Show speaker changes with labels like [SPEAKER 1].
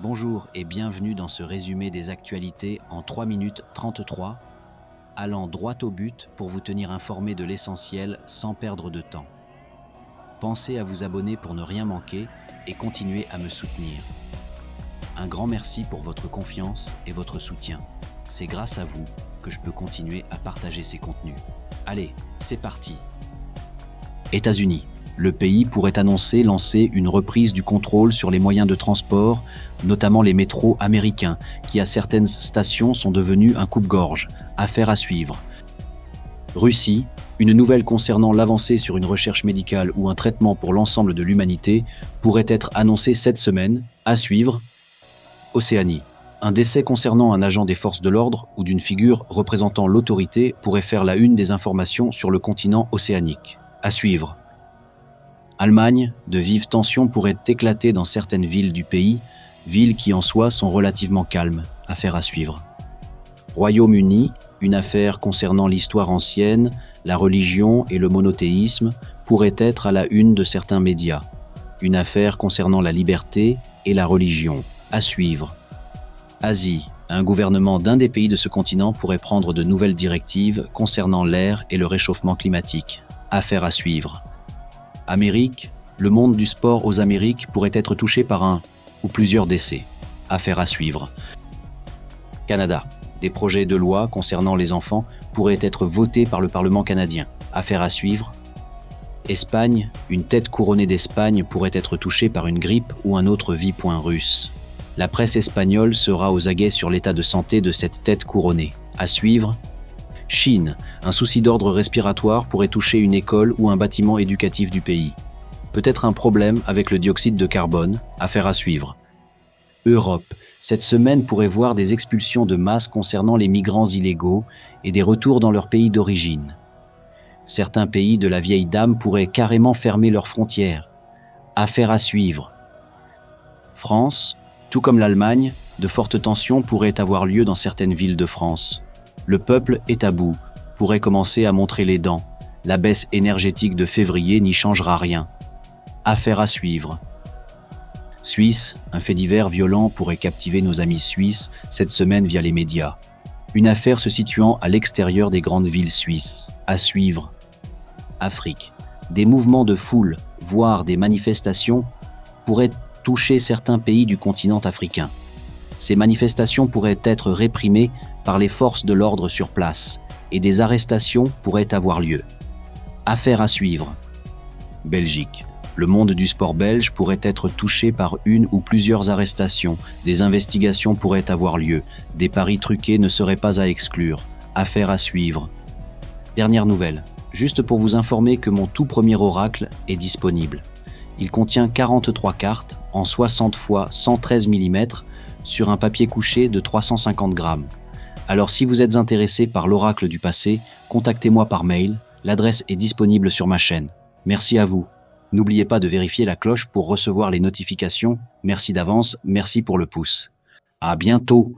[SPEAKER 1] Bonjour et bienvenue dans ce résumé des actualités en 3 minutes 33, allant droit au but pour vous tenir informé de l'essentiel sans perdre de temps. Pensez à vous abonner pour ne rien manquer et continuer à me soutenir. Un grand merci pour votre confiance et votre soutien. C'est grâce à vous que je peux continuer à partager ces contenus. Allez, c'est parti. États-Unis. Le pays pourrait lancer une reprise du contrôle sur les moyens de transport, notamment les métros américains, qui à certaines stations sont devenus un coupe-gorge. Affaire à suivre. Russie. Une nouvelle concernant l'avancée sur une recherche médicale ou un traitement pour l'ensemble de l'humanité pourrait être annoncée cette semaine. À suivre. Océanie. Un décès concernant un agent des forces de l'ordre ou d'une figure représentant l'autorité pourrait faire la une des informations sur le continent océanique. À suivre. Allemagne, de vives tensions pourraient éclater dans certaines villes du pays, villes qui en soi sont relativement calmes. Affaire à suivre. Royaume-Uni, une affaire concernant l'histoire ancienne, la religion et le monothéisme pourrait être à la une de certains médias. Une affaire concernant la liberté et la religion. À suivre. Asie, un gouvernement d'un des pays de ce continent pourrait prendre de nouvelles directives concernant l'air et le réchauffement climatique. Affaire à suivre. Amérique, le monde du sport aux Amériques pourrait être touché par un ou plusieurs décès. Affaire à suivre. Canada, des projets de loi concernant les enfants pourraient être votés par le Parlement canadien. Affaire à suivre. Espagne, une tête couronnée d'Espagne pourrait être touchée par une grippe ou un autre V. russe. La presse espagnole sera aux aguets sur l'état de santé de cette tête couronnée. À suivre. Chine, un souci d'ordre respiratoire pourrait toucher une école ou un bâtiment éducatif du pays. Peut-être un problème avec le dioxyde de carbone, affaire à suivre. Europe, cette semaine pourrait voir des expulsions de masse concernant les migrants illégaux et des retours dans leur pays d'origine. Certains pays de la vieille dame pourraient carrément fermer leurs frontières. Affaire à suivre. France, tout comme l'Allemagne, de fortes tensions pourraient avoir lieu dans certaines villes de France. Le peuple est à bout, pourrait commencer à montrer les dents. La baisse énergétique de février n'y changera rien. Affaire à suivre. Suisse, un fait divers violent pourrait captiver nos amis suisses cette semaine via les médias. Une affaire se situant à l'extérieur des grandes villes suisses. À suivre. Afrique. Des mouvements de foule, voire des manifestations, pourraient toucher certains pays du continent africain. Ces manifestations pourraient être réprimées par les forces de l'ordre sur place et des arrestations pourraient avoir lieu. Affaire à suivre. Belgique. Le monde du sport belge pourrait être touché par une ou plusieurs arrestations, des investigations pourraient avoir lieu, des paris truqués ne seraient pas à exclure. Affaire à suivre. Dernière nouvelle, juste pour vous informer que mon tout premier oracle est disponible. Il contient 43 cartes en 60 x 113 mm sur un papier couché de 350 grammes. Alors si vous êtes intéressé par l'oracle du passé, contactez-moi par mail, l'adresse est disponible sur ma chaîne. Merci à vous. N'oubliez pas de vérifier la cloche pour recevoir les notifications. Merci d'avance, merci pour le pouce. À bientôt.